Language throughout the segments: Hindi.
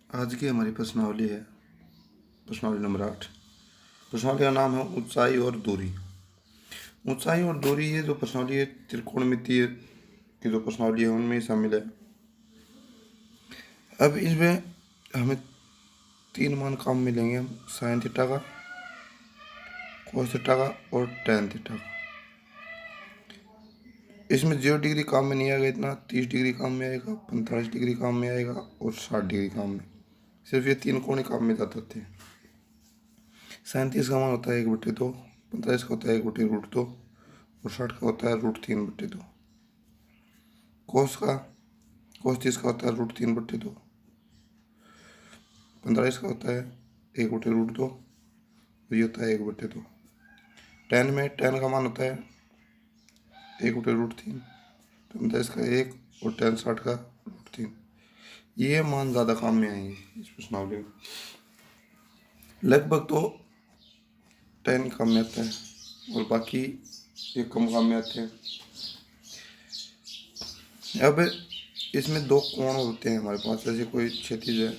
आज की हमारी प्रश्नावली है प्रश्नावली नंबर 8। प्रश्नावली का नाम है ऊंचाई और दूरी। ऊंचाई और दूरी ये जो प्रश्नावली है त्रिकोणमितीय की जो प्रश्नावली है उनमें ही शामिल है। अब इसमें हमें 3 मान काम मिलेंगे, साइन थीटा का, कोस थीटा का और टेन थीटा का। इसमें 0 डिग्री काम में नहीं आएगा, इतना 30 डिग्री काम में आएगा, 45 डिग्री काम में आएगा और 60 डिग्री काम में। सिर्फ ये 3 कोण ही काम में जाते थे। 37 का मान होता है 1/2, 45 का होता है 1/√2 और 60 का होता है √3/2। कोस 30 का होता है √3/2, 45 का होता है 1/√2 और ये होता है 1/2। टेन का मान होता है 1/√3, 45 का 1 और टेन 60 का √3। ये मान ज़्यादा काम में आएंगे इस प्रश्नावली में। लगभग तो टेन काम में आता है और बाकी ये कम काम में आते हैं। अब इसमें 2 कोण होते हैं हमारे पास, जैसे कोई क्षैतिज है,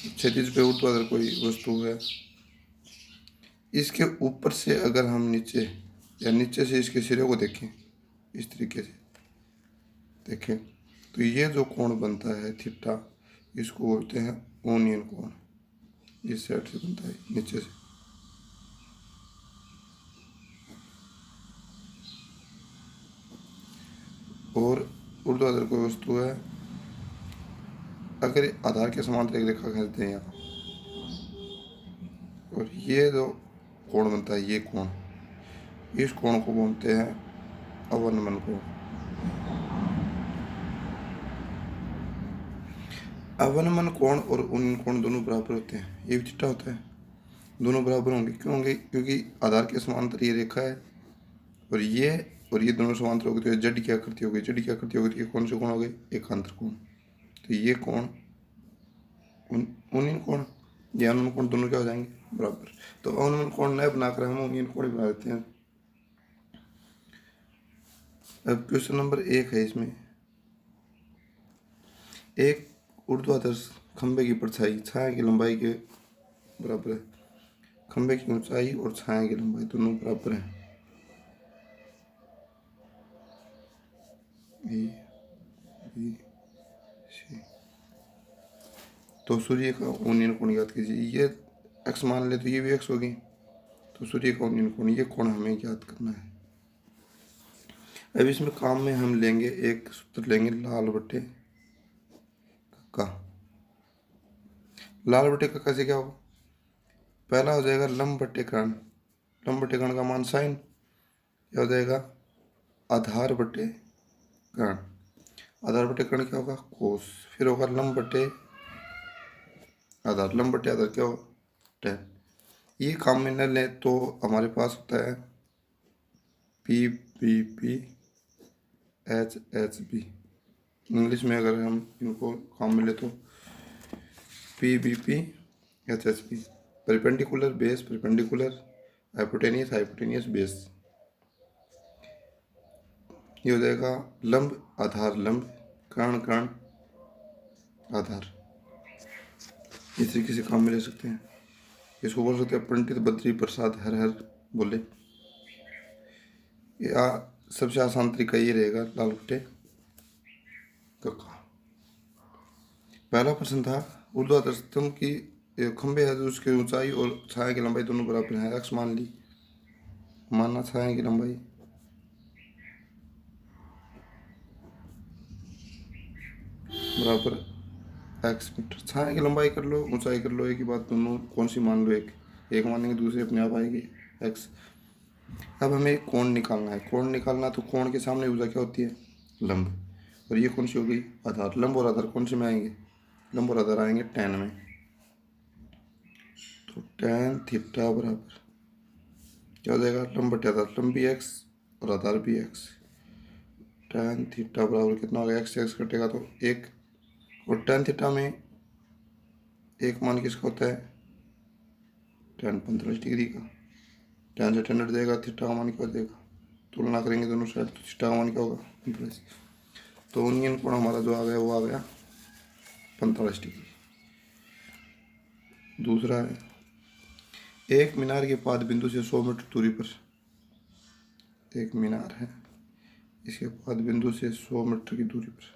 क्षैतिज पे ऊर्ध्वाधर कोई वस्तु है, इसके ऊपर से अगर हम नीचे या नीचे से इसके सिरे को देखें, इस तरीके से देखें, तो ये जो कोण बनता है थीटा, इसको बोलते हैं ओनियन कोण। इस साइड से बनता है नीचे से। और ऊर्ध्वाधर कोई वस्तु है, अगर आधार के समांतर एक रेखा खींचते हैं यहाँ, और ये जो कोण बनता है, ये कोण, इस कोण को बोलते हैं अवनमन कोण। अवनमन कोण और उन्नयन कोण दोनों बराबर होते हैं। ये भी थीटा होता है, दोनों बराबर होंगे। क्यों होंगे? क्योंकि आधार के समांतर ये रेखा है और ये दोनों समांतर हो गए, तो जड़ की आकृति हो गई। जड़ की आकृति हो गई तो ये कौन से कोण हो गए? एकांतर कोण। तो ये कोण उन्नयन कोण या अवनमन कोण दोनों क्या हो जाएंगे? बराबर। तो अवनमन कोण न बनाकर हम उन्नयन कोण बना देते हैं। अब क्वेश्चन नंबर 1 है, इसमें एक ऊर्ध्वाधर खंभे की परछाई छाया की लंबाई के बराबर है। खंभे की ऊंचाई और छाया की लंबाई दोनों बराबर है। A B C. तो सूर्य का उन्नयन कोण याद कीजिए। ये एक्स मान ले तो ये भी एक्स होगी, तो सूर्य का उन्नयन कोण, ये कोण हमें याद करना है। अब इसमें काम में हम लेंगे एक सूत्र, लेंगे लाल बटे का। लाल बटे का कैसे क्या होगा? पहला हो जाएगा लंब बटे कर्ण। लंब बटे कर्ण का मान साइन, यह हो जाएगा आधार बटे कर्ण। आधार बटे कर्ण क्या होगा? कोस। फिर होगा लंब बटे आधार। लंब बटे आधार क्या होगा? टेन। ये काम में न लें तो हमारे पास होता है P B P H H B. English में अगर हम इनको काम में ले तो P B P H H B. Perpendicular base, perpendicular, hypotenuse, hypotenuse base. ये हो जाएगा लंब आधार लंब, कर्ण कर्ण आधार। इस तरीके से काम में ले सकते हैं। इसको बोल सकते हैं पंडित बद्री प्रसाद हर हर बोले। या सबसे आसान तरीका ये रहेगा लाल बटे कक्का। पहला प्रश्न था ऊर्ध्वाधर स्तंभ की खंभे है जो उसकी ऊंचाई और छाया की लंबाई दोनों बराबर है। एक्स मान ली, मानना छाया की लंबाई बराबर एक्स मीटर। छाया की लंबाई कर लो, ऊंचाई कर लो, एक ही बात, दोनों कौन सी मान लो? एक मानेंगे, दूसरी अपने आप आएगी एक्स। अब हमें कोण निकालना है। कोण निकालना तो कोण के सामने भुजा क्या होती है? लंब। और ये कौन सी हो गई? आधार। लंब और आधार कौन से में आएंगे? लंब और आधार आएंगे टेन में। तो टेन थीटा बराबर क्या हो जाएगा? लंब बटे आधार, लंब भी एक्स और आधार भी एक्स। टेन थीटा बराबर कितना होगा? एक्स एक्स कटेगा तो एक, और टेन थीटा में एक मान किसका होता है? टेन 45 डिग्री का। टेन से टेन हट जाएगा, थीटा का मान क्या हो जाएगा? तुलना करेंगे दोनों साइड तो थीटा का मान क्या होगा? 45। तो उन्नयन कोण हमारा जो आ गया वो आ गया 45 डिग्री। दूसरा है, एक मीनार के पाद बिंदु से 100 मीटर दूरी पर, एक मीनार है, इसके पाद बिंदु से 100 मीटर की दूरी पर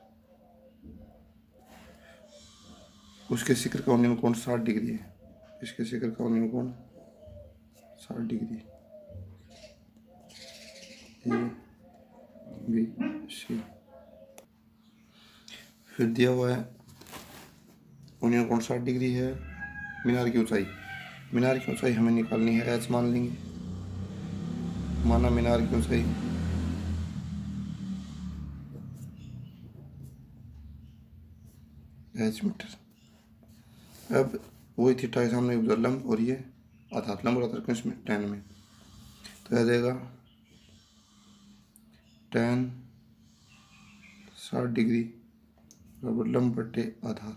उसके शिखर का उन्नयन कोण 60 डिग्री है। इसके शिखर का उन्नयन कोण 60 डिग्री। ए बी सी। फिर दिया हुआ है उन्नयन कोण 60 डिग्री है। मीनार की ऊंचाई, मीनार की ऊंचाई हमें निकालनी है, एच मान लेंगे। माना मीनार की ऊंचाई एच मीटर। अब वही थीटा के सामने लंब और ये आधार, लंब और आधार को इसमें tan में, तो आ जाएगा tan 60 डिग्री बराबर लंब बटे आधार।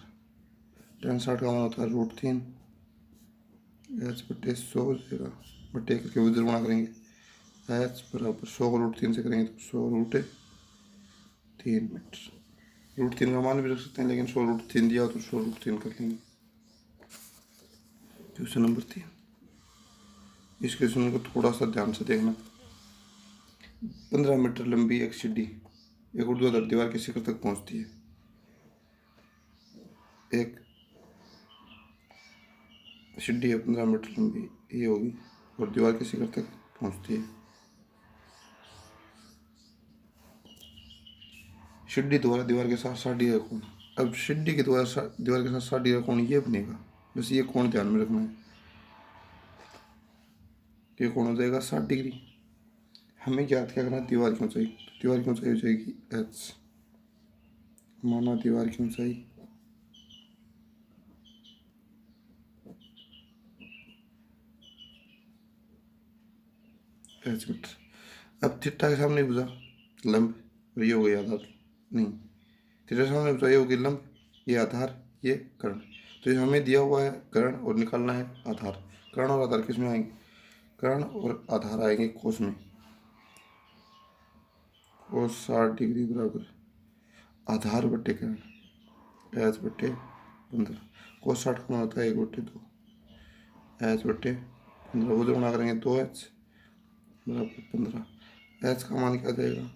tan 60 का मान होता है √3, एच बटे 100 देगा बटे करके उधर गुणा करेंगे। एच बराबर 100 को √3 से करेंगे तो 100√3 मीटर। √3 का मान भी रख सकते हैं, लेकिन 100√3 दिया हो तो 100√3 कर लेंगे। Question number 3। इस क्वेश्चन को थोड़ा सा ध्यान से देखना। 15 मीटर लंबी एक सीढ़ी एक ऊर्ध्वाधर दीवार के शिखर तक पहुंचती है। एक सीढ़ी है 15 मीटर लंबी, ये होगी, और दीवार के शिखर तक पहुंचती है। सीढ़ी द्वारा दीवार के साथ 60 डिग्री का कोण। अब सीढ़ी के द्वारा दीवार के साथ 60 डिग्री का कोण ये बनेगा, बस ये कोण ध्यान में रखना है। ये कोण हो जाएगा 60 डिग्री। हमें ज्ञात क्या करना है, दीवार की ऊंचाई। दीवार की ऊंचाई हो जाएगी h। माना दीवार की ऊंचाई h मीटर। अब थीटा के सामने बुझा लंब, और ये हो गया आधार, नहीं, थीटा के सामने बुझा ये होगी लंब, ये आधार, ये कर्ण। तो ये हमें दिया हुआ है कर्ण और निकालना है आधार। कर्ण और आधार किस में आएंगे, कर्ण और आधार आएंगे कोस में। कोस 60 डिग्री बराबर आधार बटे कर्ण, एच बटे 15। कोस 60 का मान होता है 1/2, एच बटे 15, उधर गुणा करेंगे 2h बराबर 15। एच का मान क्या जाएगा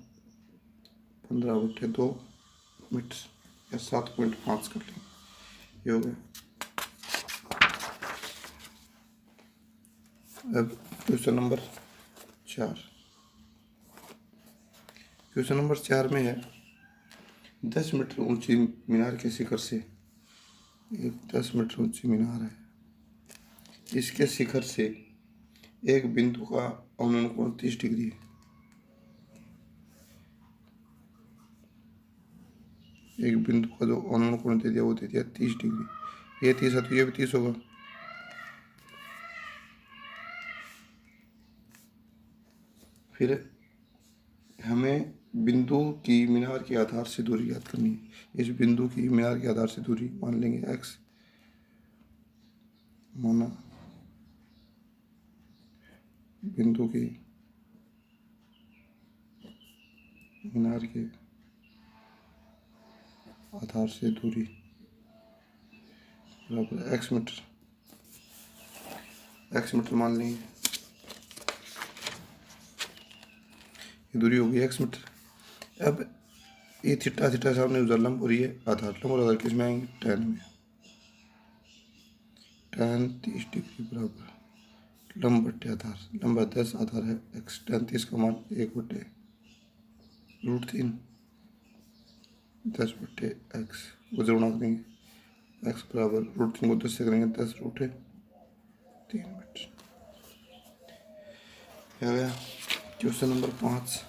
15/2 मीटर, या 7.5 कर लेंगे, ये हो गया। अब क्वेश्चन नंबर 4। क्वेश्चन नंबर 4 में है 10 मीटर ऊंची मीनार के शिखर से, एक 10 मीटर ऊंची मीनार है, इसके शिखर से एक बिंदु का अवनयन कोण 30 डिग्री है। एक बिंदु का जो अवनयन कोण दे दिया वो दे दिया 30 डिग्री। ये 30 है तो ये भी 30 होगा। फिर हमें बिंदु की मीनार के आधार से दूरी ज्ञात करनी है। इस बिंदु की मीनार के आधार से दूरी मान लेंगे x। माना बिंदु की मीनार के आधार से दूरी बराबर x मीटर, x मीटर मान लेंगे, ये दूरी होगी x मीटर। अब ये थीटा, थीटा सामने उधर लंब और ये आधार, लंब और आधार किस में आएंगे, tan में। tan 30 डिग्री बराबर लंब बटे आधार, लंब 10, आधार है x। tan 30 का मान 1/√3, 10/x, उधर गुणा करेंगे, x बराबर √3 को 10 से करेंगे 10√3 मीटर। क्या गया क्वेश्चन नंबर 5।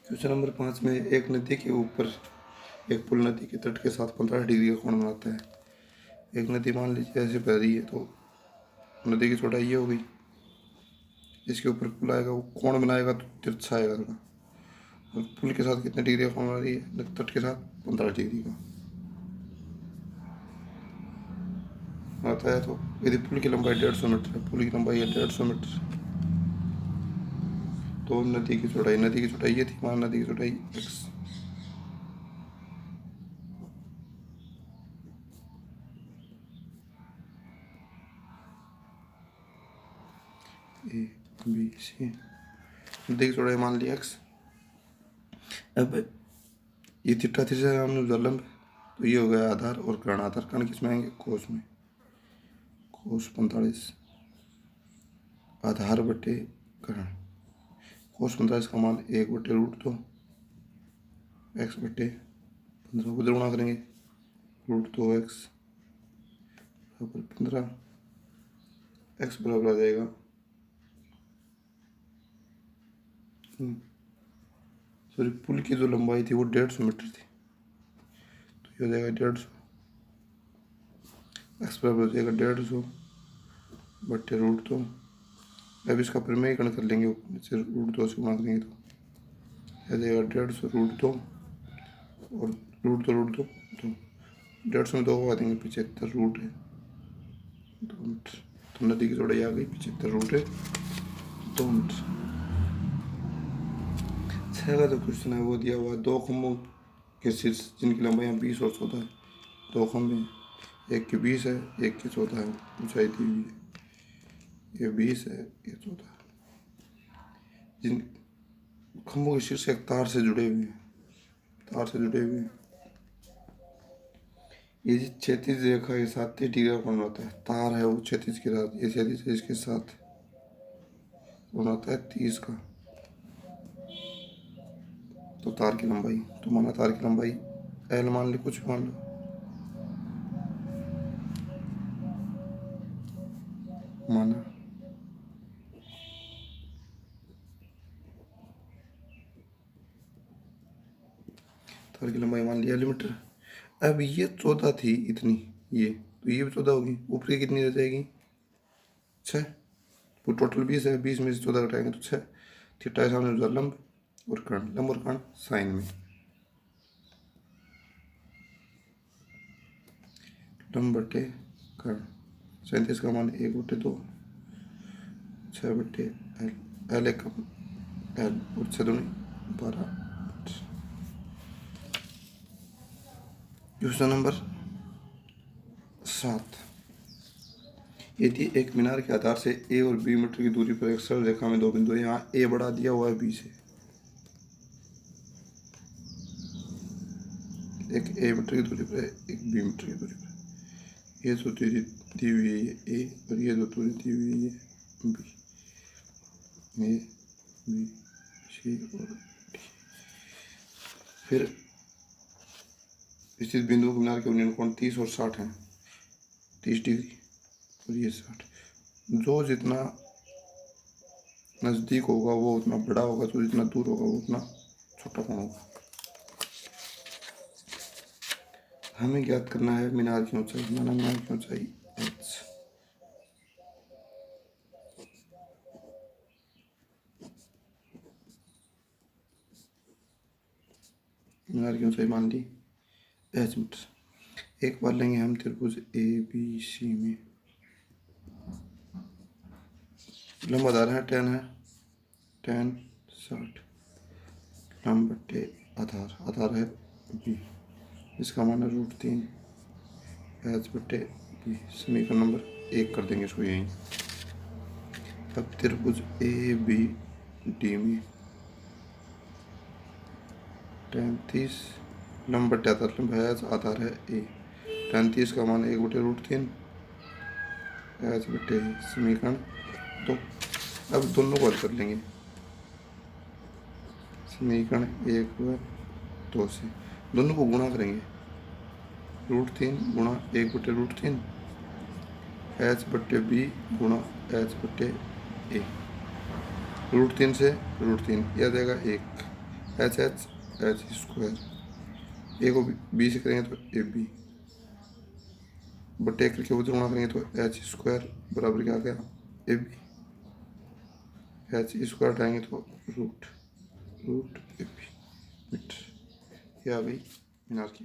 क्वेश्चन नंबर 5 में एक नदी के ऊपर एक पुल नदी के तट के साथ 15 डिग्री का कोण बनाता है। एक नदी मान लीजिए ऐसे बह रही है, तो नदी की चौड़ाई ये हो गई, इसके ऊपर पुल आएगा, वो कोण बनाएगा तो तिरछा आएगा थोड़ा। और पुल के साथ कितने डिग्री का कोण बना रही है, तट के साथ 15 डिग्री का आता है। तो यदि पुल की लंबाई 150 मीटर है, पुल की लंबाई है 150 मीटर, तो नदी की चौड़ाई ये थी, मान नदी की चौड़ाई x। ए बी सी, देख थोड़ा मान लिया एक्स। अब ये थीटा थीटा से हमने लंब, तो ये हो गया आधार और कर्ण। आधार कर्ण किस में आएंगे? कोस में। कोस 45 आधार बटे कर्ण। कोस 45 का मान 1/√2 एक्स बटे 15 उधर गुणा करेंगे, √2 एक्स बराबर 15। एक्स बराबर आ जाएगा सॉरी, पुल की जो लंबाई थी वो 150 मीटर थी, तो ये हो जाएगा 150। एक्स बराबर हो जाएगा 150 बटे √2। अब इसका परिमेयकरण कर लेंगे, नीचे √2 से गुणा करेंगे तो आ जाएगा 150 √2 और √2 तो 150 में 2 को देंगे, 75 रूट है 2 मीटर। तो नदी की चौड़ाई आ गई 75 रूट है 2 मीटर। 6 का जो क्वेश्चन है वो दिया हुआ है, 2 खंभों के शीर्ष जिनकी लंबाई 20 और 14 है। 2 खंभे, एक की 20 है, एक की 14 है, ऊंचाई दी हुई है। ये 20 है, ये 14 है। जिन खंभों के शीर्ष एक तार से जुड़े हुए हैं, तार से जुड़े हुए हैं। ये जो क्षैतिज रेखा के साथ 30 डिग्री का कोण होता है, तार है वो क्षैतिज के साथ, ये क्षैतिज है, इसके साथ कोण होता है 30 का। तो तार की लंबाई, तो माना तार की लंबाई L मान ली, कुछ मान लो, माना तार की लंबाई मान लिया L मीटर। अब ये 14 थी इतनी, ये तो ये भी 14 होगी, ऊपरी कितनी रह जाएगी 6। तो टोटल 20 है, 20 में से 14 घटाएंगे तो 6। थीटा है सामने जो लंब और कर्ण, लंब और कर्ण साइन में। लंब बटे कर्ण 37 का मान 1/2 6/L, L एक L और 6 दूनी 12। क्वेश्चन नंबर 7, यदि एक मीनार के आधार से ए और बी मीटर की दूरी पर एक सरल रेखा में 2 बिंदु है, यहाँ ए बढ़ा दिया हुआ है बी से, एक ए मीटर की दूरी पर, एक बी मीटर की दूरी पर। ये जो दूरी दी हुई है ये ए, और ये जो दूरी दी हुई है ये बी, ए बी सी और डी। फिर स्थित बिंदुओं के मीनार के यूनियन कोण 30 और 60 है, 30 डिग्री और ये 60। जो जितना नज़दीक होगा वो उतना बड़ा होगा, तो जितना दूर होगा वो उतना छोटा कोण होगा। हमें ज्ञात करना है मीनार की ऊंचाई, माना मीनार की ऊंचाई h। मीनार की ऊंचाई मान ली h मीटर। एक बार लेंगे हम त्रिभुज ए बी सी में, लंब आधार है 10 है, 10 60 लंब बटे आधार, आधार है बी, इसका मान है √3 h बटे बी। समीकरण नंबर 1 कर देंगे इसको यहीं। अब त्रिभुज ए बी डी में 30 लंब बटे आधार, लंब है आधार है ए, 30 का मान 1/√3 h बटे समीकरण। तो अब दोनों को हल कर लेंगे, समीकरण 1 व 2 से दोनों को गुणा करेंगे, √3 गुणा 1/√3 h बटे बी गुणा h बटे ए। √3 से √3 यह देगा 1, h स्क्वायर, ए को बी से करेंगे तो ए बी बटे करके उधर गुणा करेंगे तो h स्क्वायर बराबर क्या आ गया ए बी, h स्क्वायर हटाएंगे तो रूट ए बी मीटर। ये आ गई मीनार की